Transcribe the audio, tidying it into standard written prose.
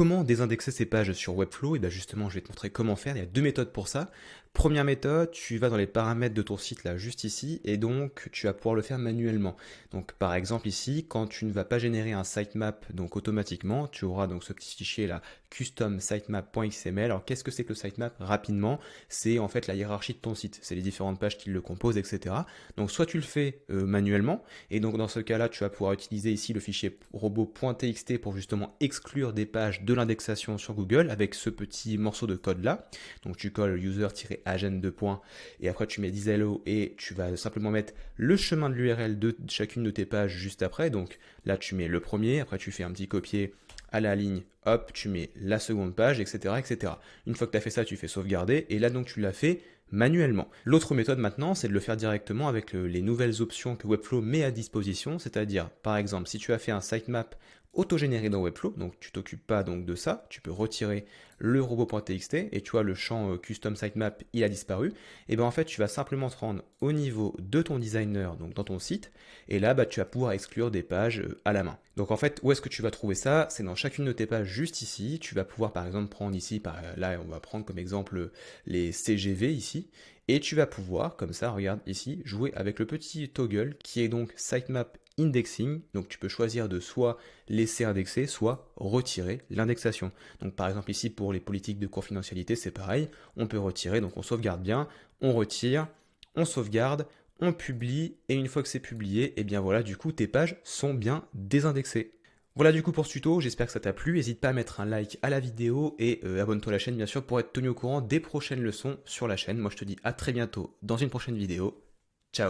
Comment désindexer ces pages sur Webflow? Et bien justement, je vais te montrer comment faire. Il y a deux méthodes pour ça. Première méthode, tu vas dans les paramètres de ton site là, juste ici, et donc tu vas pouvoir le faire manuellement. Donc par exemple ici, quand tu ne vas pas générer un sitemap donc automatiquement, tu auras donc ce petit fichier là, custom sitemap.xml. Alors qu'est-ce que c'est que le sitemap? Rapidement, c'est en fait la hiérarchie de ton site. C'est les différentes pages qui le composent, etc. Donc soit tu le fais manuellement, et donc dans ce cas-là, tu vas pouvoir utiliser ici le fichier robot.txt pour justement exclure des pages de l'indexation sur Google avec ce petit morceau de code là. Donc tu colles user-agent 2 points et après tu mets hello et tu vas simplement mettre le chemin de l'URL de chacune de tes pages juste après. Donc là tu mets le premier, après tu fais un petit copier à la ligne, hop, tu mets la seconde page, etc. etc. Une fois que tu as fait ça, tu fais sauvegarder et là donc tu l'as fait manuellement. L'autre méthode maintenant, c'est de le faire directement avec les nouvelles options que Webflow met à disposition, c'est-à-dire par exemple si tu as fait un sitemap autogénéré dans Webflow, donc tu t'occupes pas donc de ça, tu peux retirer le robot.txt et tu vois le champ custom sitemap il a disparu, et bien en fait tu vas simplement te rendre au niveau de ton designer, donc dans ton site, et là bah, tu vas pouvoir exclure des pages à la main. Donc en fait où est-ce que tu vas trouver ça? C'est dans chacune de tes pages juste ici, tu vas pouvoir par exemple prendre ici, là on va prendre comme exemple les CGV ici, et tu vas pouvoir, comme ça, regarde ici, jouer avec le petit toggle qui est donc sitemap indexing. Donc tu peux choisir de soit laisser indexer, soit retirer l'indexation. Donc par exemple ici pour les politiques de confidentialité, c'est pareil, on peut retirer, donc on sauvegarde bien, on retire, on sauvegarde, on publie, et une fois que c'est publié, et bien voilà, du coup tes pages sont bien désindexées. Voilà du coup pour ce tuto, j'espère que ça t'a plu, n'hésite pas à mettre un like à la vidéo et abonne-toi à la chaîne bien sûr pour être tenu au courant des prochaines leçons sur la chaîne. Moi je te dis à très bientôt dans une prochaine vidéo, ciao.